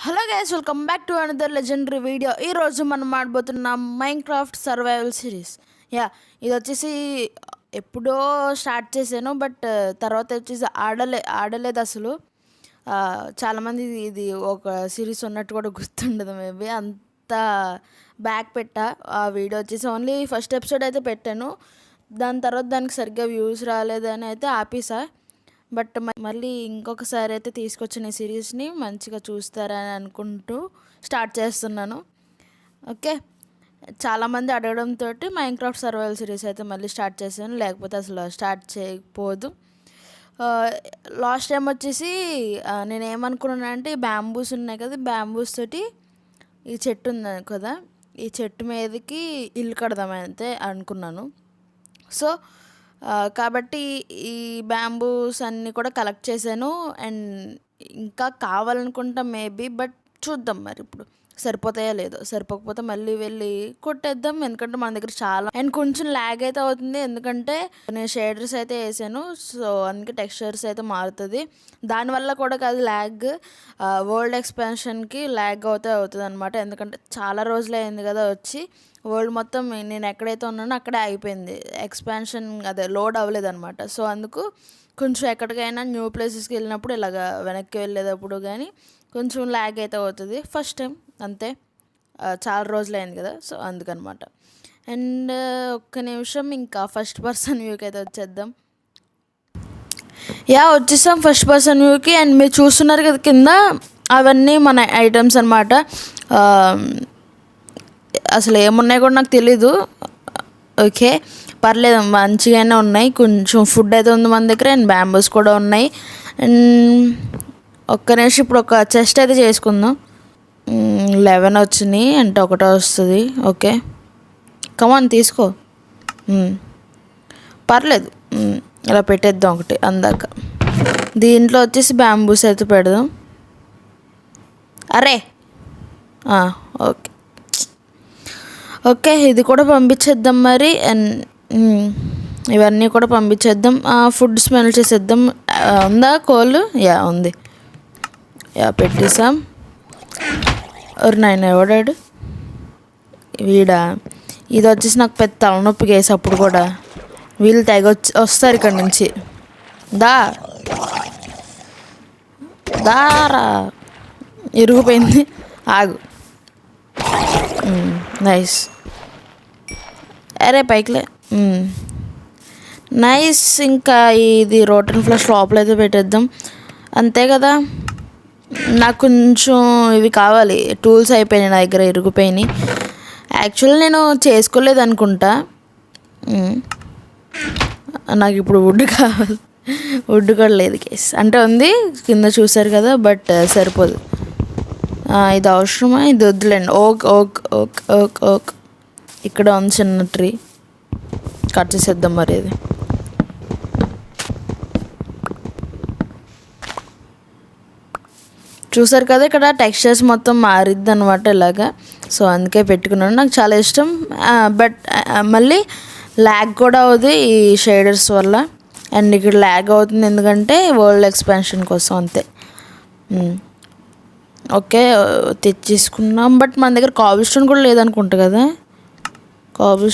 Hello guys, welcome back to another legendary video. ఈరోజు మనం ఆడబోతున్నాం Minecraft survival series. ఇది వచ్చేసి ఎప్పుడో స్టార్ట్ చేశాను, బట్ తర్వాత వచ్చేసి ఆడలేదు అసలు. చాలామంది ఇది ఒక సిరీస్ ఉన్నట్టు కూడా గుర్తుండదు, మేబీ అంత బ్యాక్ పెట్టా. ఆ వీడియో వచ్చేసి ఓన్లీ ఫస్ట్ ఎపిసోడ్ అయితే పెట్టాను. దాని తర్వాత దానికి సరిగ్గా వ్యూస్ రాలేదని అయితే ఆపేసా. బట్ మళ్ళీ ఇంకొకసారి అయితే తీసుకొచ్చిన ఈ సిరీస్ని మంచిగా చూస్తారని అనుకుంటూ స్టార్ట్ చేస్తున్నాను. ఓకే, చాలామంది అడగడంతో మైన్క్రాఫ్ట్ సర్వైవల్ సిరీస్ అయితే మళ్ళీ స్టార్ట్ చేశాను, లేకపోతే అసలు స్టార్ట్ చేయకపోదు. లాస్ట్ టైం వచ్చేసి నేను ఏమనుకున్నాను అంటే, ఈ బ్యాంబూస్ ఉన్నాయి కదా, బ్యాంబూస్ తోటి ఈ చెట్టు ఉంది కదా, ఈ చెట్టు మీదకి ఇల్లు కడదామైతే అనుకున్నాను. సో కాబట్టి ఈ బ్యాంబూస్ అన్నీ కూడా కలెక్ట్ చేశాను. అండ్ ఇంకా కావాలనుకుంటా మేబీ, బట్ చూద్దాం మరి ఇప్పుడు సరిపోతాయో లేదో. సరిపోకపోతే మళ్ళీ వెళ్ళి కొట్టేద్దాం, ఎందుకంటే మన దగ్గర చాలా. అండ్ కొంచెం ల్యాగ్ అయితే అవుతుంది, ఎందుకంటే నేను షేడర్స్ అయితే వేసాను, సో అందుకే టెక్స్చర్స్ అయితే మారుతుంది. దానివల్ల కూడా కాదు ల్యాగ్, వరల్డ్ ఎక్స్పాన్షన్కి ల్యాగ్ అవుతుంది అనమాట. ఎందుకంటే చాలా రోజులు అయింది కదా వచ్చి, వరల్డ్ మొత్తం నేను ఎక్కడైతే ఉన్నానో అక్కడే అయిపోయింది. ఎక్స్పాన్షన్ అదే లోడ్ అవ్వలేదు అనమాట. సో అందుకు కొంచెం ఎక్కడికైనా న్యూ ప్లేసెస్కి వెళ్ళినప్పుడు ఇలాగ వెనక్కి వెళ్ళేటప్పుడు కానీ కొంచెం ల్యాగ్ అయితే అవుతుంది. ఫస్ట్ టైం అంతే, చాలా రోజులు అయింది కదా, సో అందుకనమాట. అండ్ ఒక్క నిమిషం, ఇంకా ఫస్ట్ పర్సన్ వ్యూకి అయితే వచ్చేద్దాం. వచ్చేసాం ఫస్ట్ పర్సన్ వ్యూకి. అండ్ మీరు చూస్తున్నారు కదా కింద, అవన్నీ మన ఐటమ్స్ అనమాట. అసలు ఏమున్నాయి కూడా నాకు తెలీదు. ఓకే, పర్లేదు, మంచిగానే ఉన్నాయి. కొంచెం ఫుడ్ అయితే ఉంది మన దగ్గర, అండ్ బ్యాంబూస్ కూడా ఉన్నాయి. అండ్ ఒక్క నిమిషం, ఇప్పుడు ఒక చెస్ట్ అయితే చేసుకుందాం. 11 వచ్చినాయి అంటే ఒకటో వస్తుంది. ఓకే, కమాన్ తీసుకో. పర్లేదు, ఇలా పెట్టేద్దాం ఒకటి అందాక. దీంట్లో వచ్చేసి బ్యాంబూస్ అయితే పెడదాం. అరే ఓకే ఓకే, ఇది కూడా పంపించేద్దాం మరి. అండ్ ఇవన్నీ కూడా పంపించేద్దాం. ఫుడ్ స్మెల్ చేసేద్దాం. ఉందా కోళ్ళు? ఉంది. పెట్టేసాం. నాయన ఎవడాడు వీడా? ఇది వచ్చేసి నాకు పెద్ద తలనొప్పి కేసు. అప్పుడు కూడా వీళ్ళు తెగ వస్తారు ఇక్కడ నుంచి. దారా ఇరిగిపోయింది. ఆగు. నైస్. అరే పైకిలే. నైస్. ఇంకా ఇది రోటన్ ఫ్లష్ లోపలైతే పెట్టేద్దాం, అంతే కదా. నాకు కొంచెం ఇవి కావాలి, టూల్స్ అయిపోయినాయి నా దగ్గర, ఇరిగిపోయినాయి. యాక్చువల్లీ నేను చేసుకోలేదు అనుకుంటా. నాకు ఇప్పుడు వుడ్ కావాలి. వుడ్ కూడా లేదు కేస్, అంటే ఉంది కింద చూసారు కదా, బట్ సరిపోదు. ఇది అవసరమా? ఇది వద్దులేండి. ఓక్ ఓక్ ఓక్ ఓక్ ఓక్ ఇక్కడ ఉంది చిన్న ట్రీ, కట్ చేసేద్దాం మరి. ఇది చూసారు కదా, ఇక్కడ టెక్స్చర్స్ మొత్తం మారిద్ది అనమాట ఇలాగా. సో అందుకే పెట్టుకున్నాను, నాకు చాలా ఇష్టం. బట్ మళ్ళీ ల్యాగ్ కూడా అవుతుంది ఈ షేడర్స్ వల్ల. అండ్ ఇక్కడ ల్యాగ్ అవుతుంది ఎందుకంటే వరల్డ్ ఎక్స్పాన్షన్ కోసం, అంతే. ఓకే, తెచ్చేసుకున్నాం. బట్ మన దగ్గర కాబుల్ స్టోన్ కూడా లేదనుకుంటా కదా. కాబుల్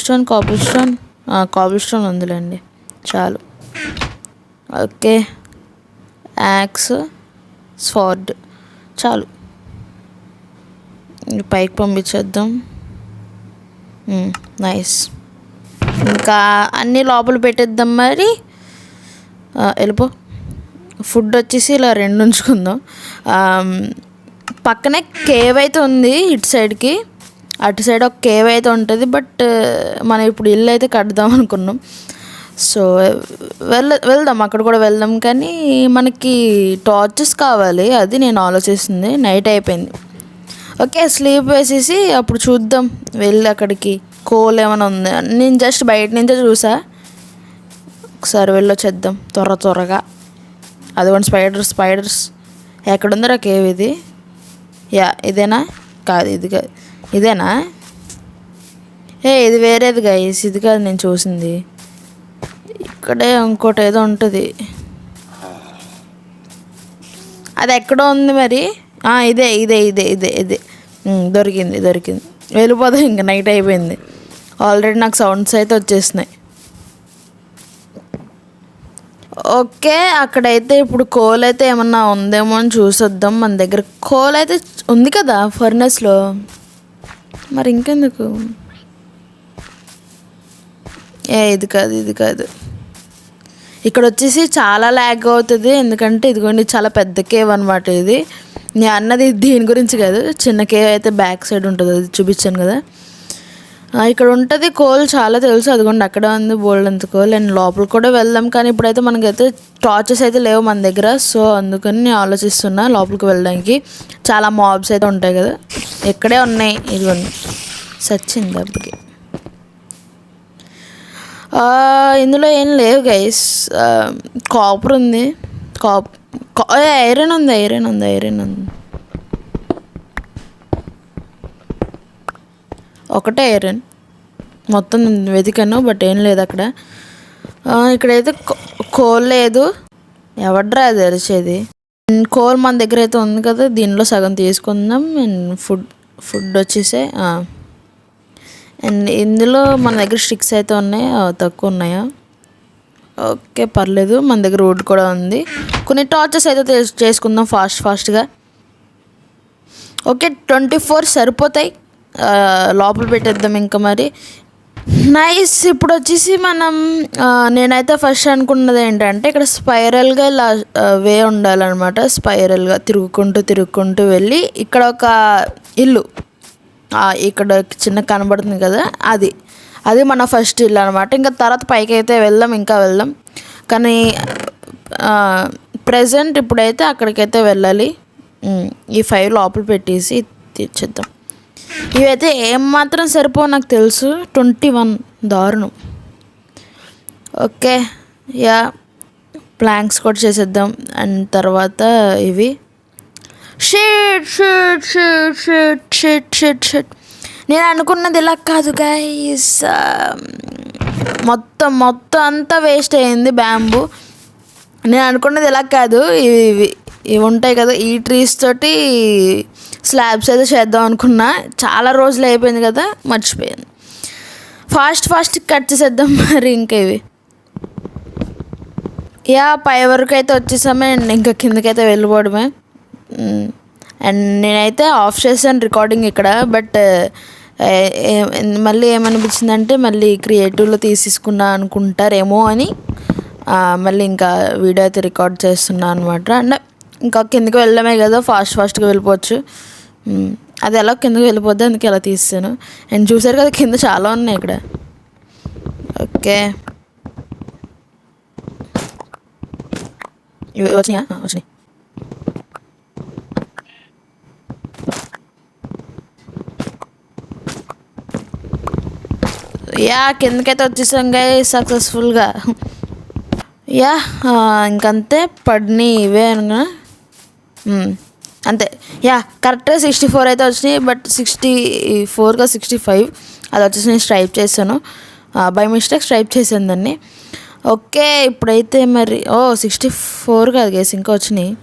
స్టోన్ ఉందిలేండి, చాలు. ఓకే, యాక్స్, స్వార్డ్ చాలు. పైకి పంపించేద్దాం. నైస్. ఇంకా అన్నీ లోపల పెట్టేద్దాం మరి. వెళ్ళిపో. ఫుడ్ వచ్చేసి ఇలా 2 ఉంచుకుందాం. పక్కనే కేవ్ అయితే ఉంది ఇటు సైడ్కి, అటు సైడ్ ఒక కేవ్ అయితే ఉంటుంది. బట్ మనం ఇప్పుడు ఇల్లు అయితే కడదాం అనుకున్నాం. సో వెళ్దాం, అక్కడ కూడా వెళ్దాం. కానీ మనకి టార్చెస్ కావాలి, అది నేను ఆలోచిస్తుంది. నైట్ అయిపోయింది. ఓకే, స్లీప్ వేసేసి అప్పుడు చూద్దాం వెళ్ళి అక్కడికి. కోల్ ఏమైనా ఉంది, నేను జస్ట్ బయట నుంచే చూసా. ఒకసారి వెళ్ళొచ్చేద్దాం త్వరగా. అదిగోండి స్పైడర్స్. ఎక్కడుందరా కేవ్? ఇది ఇదేనా? కాదు, ఇది కాదు. ఇదేనా? ఇది వేరేది గైస్, ఇది కాదు నేను చూసింది. ఇక్కడే ఇంకోటి ఏదో ఉంటుంది, అది ఎక్కడో ఉంది మరి. ఇదే ఇదే ఇదే ఇదే ఇదే దొరికింది దొరికింది. వెళ్ళిపోదాం, ఇంకా నైట్ అయిపోయింది ఆల్రెడీ. నాకు సౌండ్స్ అయితే వచ్చేసినాయి. ఓకే, అక్కడైతే ఇప్పుడు కోల్ అయితే ఏమన్నా ఉందేమో అని చూసొద్దాం. మన దగ్గర కోల్ అయితే ఉంది కదా ఫర్నెస్లో, మరి ఇంకెందుకు. ఇది కాదు ఇది కాదు. ఇక్కడ వచ్చేసి చాలా ల్యాగ్ అవుతుంది, ఎందుకంటే ఇదిగోండి చాలా పెద్ద కేవ్ అనమాట ఇది. నేను అన్నది దీని గురించి కాదు, చిన్న కేవ్ అయితే బ్యాక్ సైడ్ ఉంటుంది, అది చూపించాను కదా. ఇక్కడ ఉంటుంది కోల్ చాలా తెలుసు, అదిగోండి అక్కడ ఉంది బోల్డ్ అంత కోల్. అండ్ లోపల కూడా వెళ్దాం, కానీ ఇప్పుడైతే మనకైతే టార్చెస్ అయితే లేవు మన దగ్గర. సో అందుకని నేను ఆలోచిస్తున్నా లోపలికి వెళ్ళడానికి. చాలా మాబ్స్ అయితే ఉంటాయి కదా, ఇక్కడే ఉన్నాయి. ఇదిగోండి సచ్చింది దెబ్బకి. ఇందులో ఏం లేవు గైస్. కాపర్ ఉంది, ఐరన్ ఉంది, ఐరన్ ఉంది, ఐరన్ ఉంది. ఒకటే ఐరన్ మొత్తం వెతికాను, బట్ ఏం లేదు అక్కడ. ఇక్కడైతే కోల్ లేదు. ఎవడ్రా అది అరిచేది? కోల్ మన దగ్గర అయితే ఉంది కదా, దీనిలో సగం తీసుకుందాం. అండ్ ఫుడ్ వచ్చేసే. అండ్ ఇందులో మన దగ్గర స్టిక్స్ అయితే ఉన్నాయి, తక్కువ ఉన్నాయా? ఓకే పర్లేదు, మన దగ్గర రోడ్ కూడా ఉంది. కొన్ని టార్చెస్ అయితే చేసుకుందాం ఫాస్ట్గా. ఓకే 24 సరిపోతాయి, లోపల పెట్టేద్దాం ఇంకా. మరి నైస్. ఇప్పుడు వచ్చేసి మనం నేనైతే ఫస్ట్ అనుకున్నది ఏంటంటే ఇక్కడ స్పైరల్గా ఇలా వే ఉండాలన్నమాట. స్పైరల్గా తిరుగుకుంటూ వెళ్ళి ఇక్కడ ఒక ఇల్లు, ఇక్కడ చిన్న కనబడుతుంది కదా, అది మన ఫస్ట్ ఇల్లు అనమాట. ఇంకా తర్వాత పైకి అయితే ఇంకా వెళ్దాం. కానీ ప్రజెంట్ ఇప్పుడైతే అక్కడికైతే వెళ్ళాలి. ఈ 5 లోపల పెట్టేసి తెచ్చేద్దాం. ఇవైతే ఏమాత్రం సరిపో నాకు తెలుసు. 21 దారుణం. ఓకే ప్లాంక్స్ కూడా చేసేద్దాం. అండ్ తర్వాత ఇవి షిట్. నేను అనుకున్నది ఇలా కాదు గైస్. మొత్తం అంతా వేస్ట్ అయింది బ్యాంబూ. నేను అనుకున్నది ఇలా కాదు, ఇవి ఉంటాయి కదా, ఈ ట్రీస్ తోటి స్లాబ్స్ అయితే చేద్దాం అనుకున్నా. చాలా రోజులు అయిపోయింది కదా, మర్చిపోయాను. ఫాస్ట్ కట్ చేసేద్దాం మరి ఇంకా ఇవి. పై వరకు అయితే వచ్చేసామే, ఇంకా కిందకైతే వెళ్ళిపోవడమే. అండ్ నేనైతే ఆఫ్ చేశాను రికార్డింగ్ ఇక్కడ. బట్ మళ్ళీ ఏమనిపించిందంటే మళ్ళీ క్రియేటివ్లో తీసేసుకున్నా అనుకుంటారేమో అని మళ్ళీ ఇంకా వీడియో అయితే రికార్డ్ చేస్తున్నా అనమాట. అండ్ ఇంకా కిందకి వెళ్ళడమే కదా, ఫాస్ట్గా వెళ్ళిపోవచ్చు. అది ఎలా కిందకి వెళ్ళిపోద్ది, అందుకే అలా తీస్తాను. అండ్ చూసారు కదా కింద చాలా ఉన్నాయి ఇక్కడ. ఓకే వచ్చినాయి. కిందకైతే వచ్చేసాం గైస్ సక్సెస్ఫుల్గా. ఇంకంతే పడినాయి ఇవే అనగా అంతే. కరెక్ట్గా 64 అయితే వచ్చినాయి, బట్ 64గా 65 అది వచ్చేసి నేను స్ట్రైప్ చేశాను, బై మిస్టేక్ స్ట్రైప్ చేశాను దాన్ని. ఓకే ఇప్పుడైతే మరి 64 కాదు గైస్, ఇంకా వచ్చినాయి.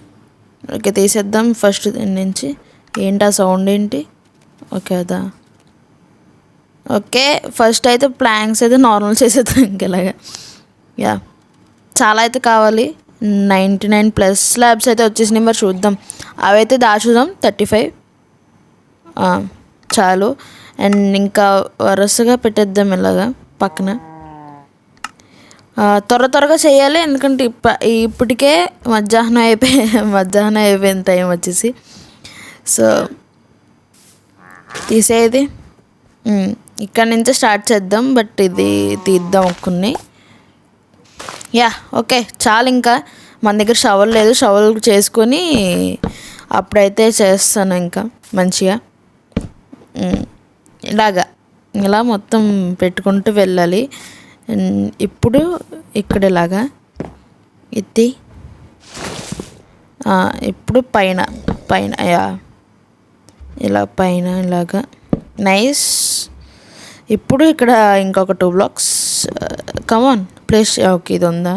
ఓకే తీసేద్దాం ఫస్ట్ నుంచి. ఏంటి ఆ సౌండ్ ఏంటి? ఓకే అదా. ఓకే ఫస్ట్ అయితే ప్లాంక్స్ అయితే నార్మల్ చేసేద్దాం ఇంకెలాగా. చాలా అయితే కావాలి, 99+ స్లాబ్స్ అయితే వచ్చేసినాయి. మరి చూద్దాం, అవైతే దాచుదాం. 35 చాలు. అండ్ ఇంకా వరుసగా పెట్టేద్దాం ఇలాగా పక్కన. త్వరగా చేయాలి, ఎందుకంటే ఇప్పటికే మధ్యాహ్నం అయిపోయింది టైం వచ్చేసి. సో తీసేది ఇక్కడ నుంచే స్టార్ట్ చేద్దాం, బట్ ఇది తీద్దాం కొన్ని. ఓకే చాలు. ఇంకా మన దగ్గర షవల్ లేదు, షవల్ చేసుకొని అప్పుడైతే చేస్తాను ఇంకా మంచిగా. ఇలా మొత్తం పెట్టుకుంటూ వెళ్ళాలి. ఇప్పుడు ఇక్కడ ఇలాగా ఎత్తి ఇప్పుడు పైన ఇలా పైన ఇలాగా నైస్. ఇప్పుడు ఇక్కడ ఇంకొక 2 బ్లాక్స్ కమాన్ ప్లేస్. ఓకే ఇది ఉందా?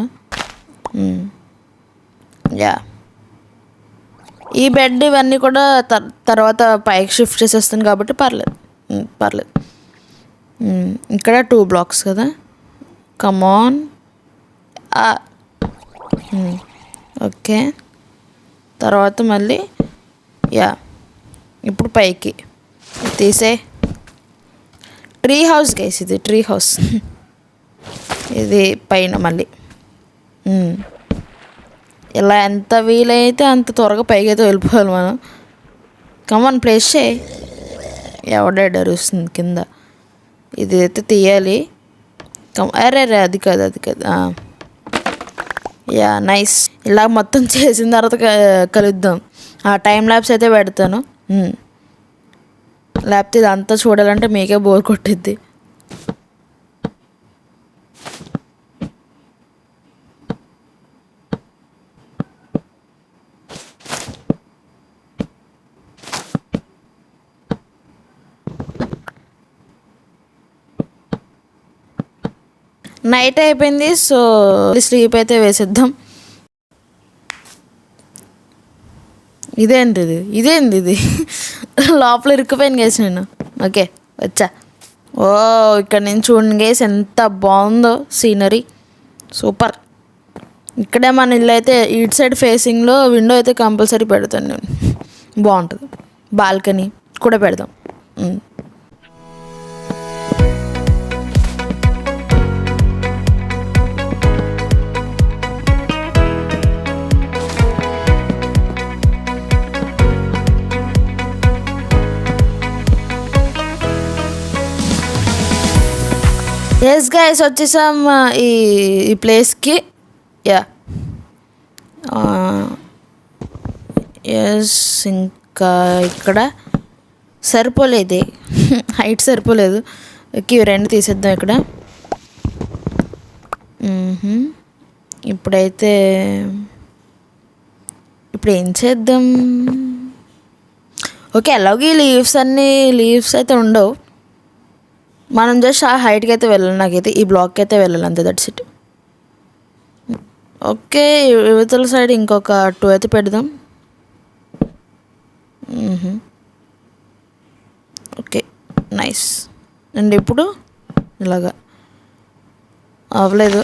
ఈ బెడ్ ఇవన్నీ కూడా తర్వాత పైకి షిఫ్ట్ చేసేస్తాను కాబట్టి పర్లేదు. పర్లేదు. ఇక్కడ 2 బ్లాక్స్ కదా, కమాన్. ఓకే, తర్వాత మళ్ళీ యా ఇప్పుడు పైకి తీసే ట్రీ హౌస్ గైస్, ఇది ట్రీ హౌస్. ఇది పైన మళ్ళీ ఇలా ఎంత వీలైతే అంత త్వరగా పైకి అయితే వెళ్ళిపోవాలి మనం. కమాన్ ప్లేస్ చేయి. ఎవడే డరుస్తుంది కింద, ఇది అయితే తీయాలి. అరే అది కాదు, అది కాదు. Yeah nice. ఇలా మొత్తం చేసిన తర్వాత కలుద్దాం. టైం ల్యాబ్స్ అయితే పెడతాను, లేకపోతే ఇదంతా చూడాలంటే మీకే బోర్ కొట్టిద్ది. నైట్ అయిపోయింది, సో స్లీప్ అయితే వేసేద్దాం. ఇదేంటి ఇది లోపల ఇరుక్కుపోయాను గేసి నేను. ఓకే వచ్చా. ఓ ఇక్కడ నుంచి చూడండి గేసి ఎంత బాగుందో సీనరీ, సూపర్. ఇక్కడే మన ఇల్లు అయితే ఇటు సైడ్ ఫేసింగ్లో విండో అయితే కంపల్సరీ పెడతాను నేను, బాగుంటుంది. బాల్కనీ కూడా పెడదాం. ఎస్ గైస్ వచ్చేసాం ఈ ప్లేస్కి. యా ఎస్, ఇంకా ఇక్కడ సరిపోలేదు, హైట్ సరిపోలేదు. ఓకే, 2 తీసేద్దాం ఇక్కడ. ఇప్పుడైతే ఇప్పుడు ఏం చేద్దాం? ఓకే, అలాగే లీవ్స్ అయితే ఉండవు. మనం జస్ట్ ఆ హైట్కి అయితే వెళ్ళాలి. నాకైతే ఈ బ్లాక్కి అయితే వెళ్ళాలి అంతే, దట్స్ ఇట్. ఓకే, యువతల సైడ్ ఇంకొక 2 అయితే పెడదాం. Okay nice. అండ్ ఇప్పుడు ఇలాగా అవ్వలేదు,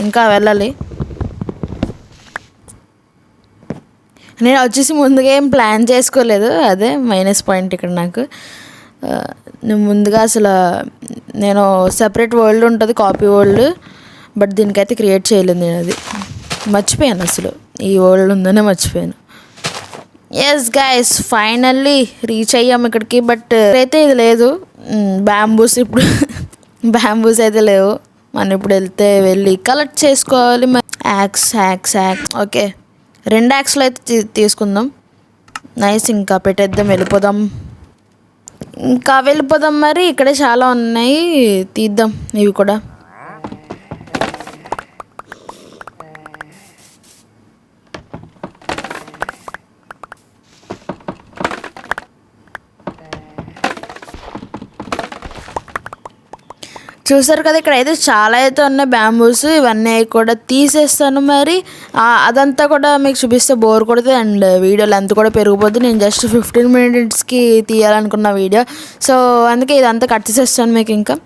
ఇంకా వెళ్ళాలి. నేను వచ్చేసి ముందుగా ఏం ప్లాన్ చేసుకోలేదు, అదే మైనస్ పాయింట్ ఇక్కడ నాకు. నేను ముందుగా అసలు నేను సెపరేట్ వరల్డ్ ఉంటుంది, కాపీ వరల్డ్, బట్ దీనికైతే క్రియేట్ చేయలేదు నేను. అది మర్చిపోయాను, అసలు ఈ వరల్డ్ ఉందనే మర్చిపోయాను. ఎస్ గైస్, ఫైనల్లీ రీచ్ అయ్యాము ఇక్కడికి. బట్ అయితే ఇది లేదు, బ్యాంబూస్ ఇప్పుడు బ్యాంబూస్ అయితే లేవు. మనం ఇప్పుడు వెళ్ళి కలెక్ట్ చేసుకోవాలి. యాక్స్. ఓకే, 2 యాక్స్లు అయితే తీసుకుందాం. నైస్, ఇంకా పెట్టేద్దాం, వెళ్ళిపోదాం. మరి ఇక్కడే చాలా ఉన్నాయి, తీద్దాం ఇవి కూడా. చూసారు కదా, ఇక్కడ అయితే చాలా అయితే ఉన్నాయి బ్యాంబూస్. ఇవన్నీ కూడా తీసేస్తాను. మరి అదంతా కూడా మీకు చూపిస్తే బోర్ కొడుతుంది అండ్ వీడియో లెంత్ కూడా పెరిగిపోద్ది. నేను జస్ట్ 15 minutesకి తీయాలనుకున్న వీడియో, సో అందుకే ఇదంతా కట్ చేసేస్తాను మీకు. ఇంకా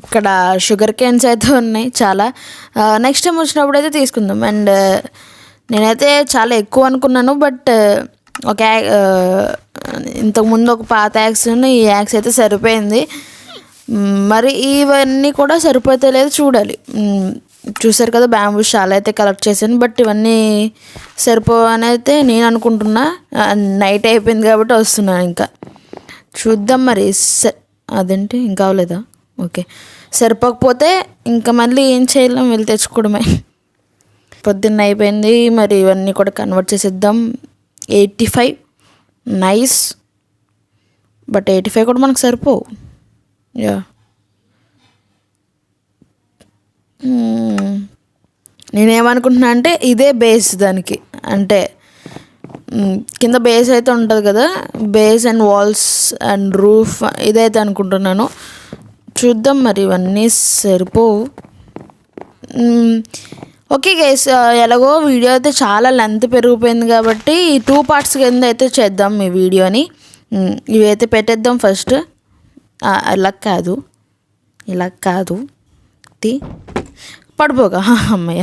ఇక్కడ షుగర్ కేన్స్ అయితే ఉన్నాయి చాలా. నెక్స్ట్ టైం వచ్చినప్పుడు అయితే తీసుకుందాం. అండ్ నేనైతే చాలా ఎక్కువ అనుకున్నాను, బట్ ఒక ఇంతకుముందు ఒక పాత యాక్స్, ఈ యాక్స్ అయితే సరిపోయింది. మరి ఇవన్నీ కూడా సరిపోతే లేదు చూడాలి. చూసారు కదా, బ్యాంబూస్ చాలా అయితే కలెక్ట్ చేశాను, బట్ ఇవన్నీ సరిపోవని అయితే నేను అనుకుంటున్నా. నైట్ అయిపోయింది కాబట్టి వస్తున్నాను. ఇంకా చూద్దాం మరి. అదేంటి ఇంకా అవ్వలేదా? ఓకే, సరిపోకపోతే ఇంకా మళ్ళీ ఏం చేయలేం, వెళ్ళి తెచ్చుకోవడమే. పొద్దున్న అయిపోయింది, మరి ఇవన్నీ కూడా కన్వర్ట్ చేసేద్దాం. 85 నైస్, బట్ 85 కూడా మనకు సరిపోవు. యా నేనేమనుకుంటున్నా అంటే ఇదే బేస్ దానికి, అంటే కింద బేస్ అయితే ఉంటుంది కదా, base and walls and roof ఇదైతే అనుకుంటున్నాను. చూద్దాం మరి ఇవన్నీ సరిపోవు. ఓకే గైస్, ఎలాగో వీడియో అయితే చాలా లెంత్ పెరిగిపోయింది కాబట్టి 2 పార్ట్స్ కింద అయితే చేద్దాం ఈ వీడియోని. ఇవైతే పెట్టేద్దాం ఫస్ట్. ఇలా కాదు పడిపోగా అమ్మయ్య.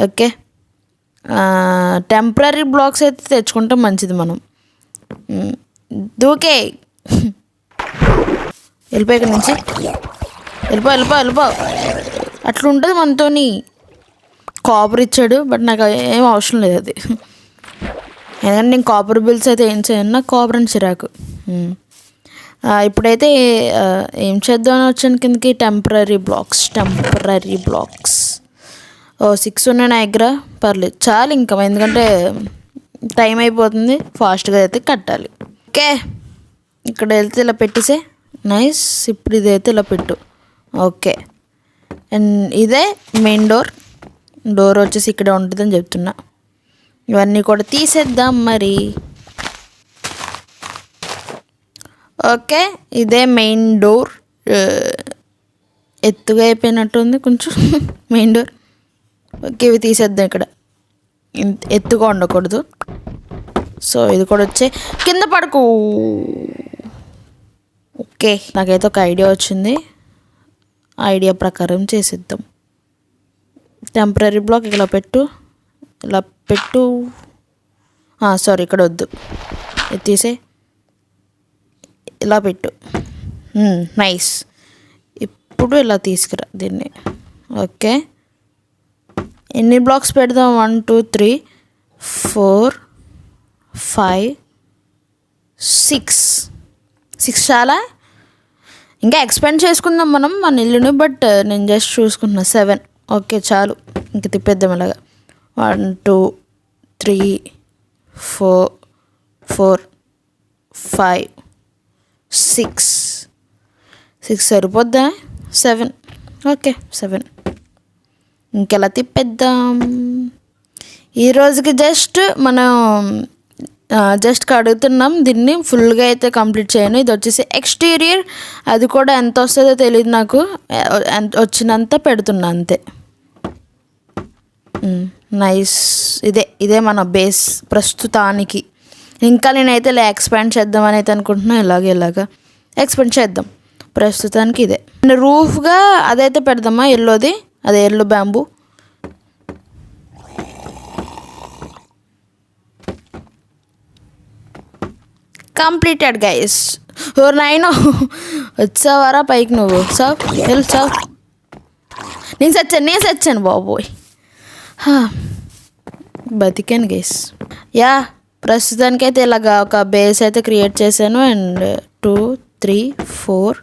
ఓకే, టెంపరీ బ్లాక్స్ అయితే తెచ్చుకుంటే మంచిది. మనం దూకే వెళ్ళిపోయి ఇక్కడ నుంచి వెళ్ళిపో. అట్లా ఉంటుంది మనతోని. కాపర్ ఇచ్చాడు బట్ నాకు ఏం అవసరం లేదు అది, ఎందుకంటే నేను కాపర్ బిల్స్ అయితే ఏం చేయను, నాకు కాపర్ అని చిరాకు. ఇప్పుడైతే ఏం చేద్దామని వచ్చాను కిందకి. టెంపరీ బ్లాక్స్ 6 ఉన్నాయి నా దగ్గర, పర్లేదు చాలు ఇంకా, ఎందుకంటే టైం అయిపోతుంది, ఫాస్ట్గా అయితే కట్టాలి. ఓకే, ఇక్కడ వెళ్తే ఇలా పెట్టేసే. నైస్. ఇప్పుడు ఇదైతే ఇలా పెట్టు. ఓకే, అండ్ ఇదే మెయిన్ డోర్ వచ్చేసి ఇక్కడ ఉంటుందని చెప్తున్నా. ఇవన్నీ కూడా తీసేద్దాం మరి. ఓకే, ఇదే మెయిన్ డోర్. ఎత్తుగా అయిపోయినట్టుంది కొంచెం మెయిన్ డోర్. ఓకే, ఇవి తీసేద్దాం. ఇక్కడ ఎత్తుగా ఉండకూడదు. సో ఇది కూడా వచ్చే కింద పడుకో. ఓకే, నాకైతే ఒక ఐడియా వచ్చింది. ఐడియా ప్రకారం చేసిద్దాం. టెంపరీ బ్లాక్ ఇలా పెట్టు. సారీ, ఇక్కడ వద్దు, ఇది తీసే. ఇలా పెట్టు. నైస్. ఇప్పుడు ఇలా తీసుకురా దీన్ని. ఓకే, ఎన్ని బ్లాక్స్ పెడదాం? 1 2 3 4 5 6 చాలా. ఇంకా ఎక్స్పెండ్ చేసుకుందాం మనం మన ఇల్లుని, బట్ నేను జస్ట్ చూసుకుంటున్నా 7. ఓకే చాలు, ఇంక తిప్పేద్దాం ఇలాగా. 1 2 3 4 5 6 సరిపోద్దా? 7. ఓకే 7. ఇంకెలా తిప్పేద్దాం. ఈరోజుకి జస్ట్ కడుగుతున్నాం దీన్ని, ఫుల్గా అయితే కంప్లీట్ చేయను. ఇది వచ్చేసి ఎక్స్టీరియర్, అది కూడా ఎంత వస్తుందో తెలియదు నాకు, వచ్చినంత పెడుతున్నా అంతే. నైస్. ఇదే మన బేస్ ప్రస్తుతానికి. ఇంకా నేనైతే ఇలా ఎక్స్పాండ్ చేద్దామని అయితే అనుకుంటున్నా. ఇలాగా ఎక్స్పాండ్ చేద్దాం. ప్రస్తుతానికి ఇదే రూఫ్గా అదైతే పెడదామా, ఎల్లోది, అదే ఎల్లో బ్యాంబూ. Completed guys. నాయనో వచ్చావారా పైకి నువ్వు? సావ్ నేను సచ్చాను బాబోయ్. బతికాను గైస్. ప్రస్తుతానికైతే ఇలాగా ఒక బేస్ అయితే క్రియేట్ చేశాను. అండ్ 2 3 4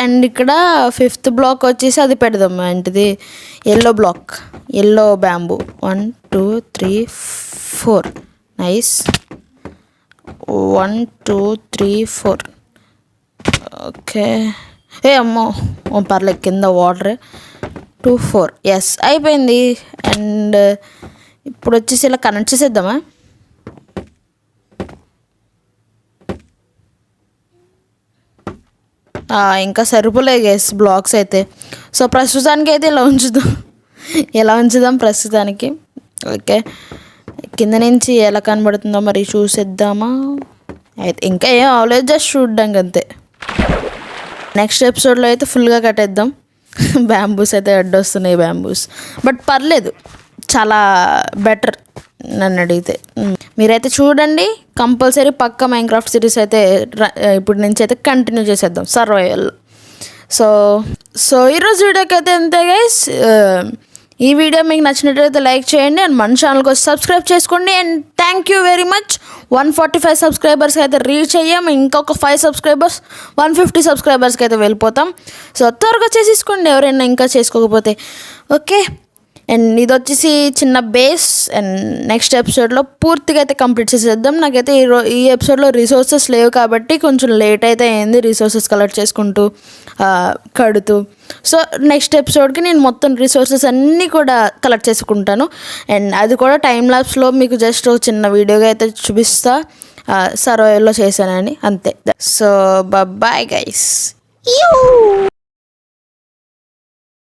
అండ్ ఇక్కడ 5th బ్లాక్ వచ్చేసి అది పెడదాం. ఏంటిది? Yellow bamboo. 1 2 3 4. నైస్. 1 2 3 4. ఓకే. అమ్మో పర్లేదు, కింద వాటర్. 2 4. ఎస్, అయిపోయింది. అండ్ ఇప్పుడు వచ్చేసి ఇలా కనెక్ట్ చేసేద్దామా? ఇంకా సరిపోలే గైస్ బ్లాక్స్ అయితే. సో ప్రస్తుతానికి అయితే ఎలా ఉంచుదాం ప్రస్తుతానికి. ఓకే, కింద నుంచి ఎలా కనబడుతుందో మరి చూసేద్దామా? అయితే ఇంకా ఏం అవ్వలేదు, జస్ట్ చూడ్డానికి అంతే. నెక్స్ట్ ఎపిసోడ్లో అయితే ఫుల్గా కట్టేద్దాం. బ్యాంబూస్ అయితే అడ్డొస్తున్నాయి బట్ పర్లేదు, చాలా బెటర్ నన్ను అడిగితే. మీరైతే చూడండి, కంపల్సరీ పక్కా మైన్క్రాఫ్ట్ సిరీస్ అయితే ఇప్పుడు నుంచి అయితే కంటిన్యూ చేసేద్దాం సర్వైవల్. సో ఈరోజు వీడియోకి అయితే అంతే గైస్. ఈ వీడియో మీకు నచ్చినట్లయితే లైక్ చేయండి అండ్ మన ఛానల్కి వచ్చి సబ్స్క్రైబ్ చేసుకోండి. And thank you very much. 145 సబ్స్క్రైబర్స్కి అయితే రీచ్ అయ్యాం. ఇంకొక 5 సబ్స్క్రైబర్స్ 150 సబ్స్క్రైబర్స్కి అయితే వెళ్ళిపోతాం. సో త్వరగా చేసేసుకోండి ఎవరైనా ఇంకా చేసుకోకపోతే. ఓకే, అండ్ ఇది వచ్చేసి చిన్న బేస్. అండ్ నెక్స్ట్ ఎపిసోడ్లో పూర్తిగా అయితే కంప్లీట్ చేసేద్దాం. నాకైతే ఈ ఎపిసోడ్లో రిసోర్సెస్ లేవు కాబట్టి కొంచెం లేట్ అయితే అయింది రిసోర్సెస్ కలెక్ట్ చేసుకుంటూ కడుతూ. సో నెక్స్ట్ ఎపిసోడ్కి నేను మొత్తం రిసోర్సెస్ అన్నీ కూడా కలెక్ట్ చేసుకుంటాను. అండ్ అది కూడా టైం ల్యాప్స్లో మీకు జస్ట్ చిన్న వీడియోగా అయితే చూపిస్తా సర్వైవల్లో చేశానని, అంతే. So bye guys.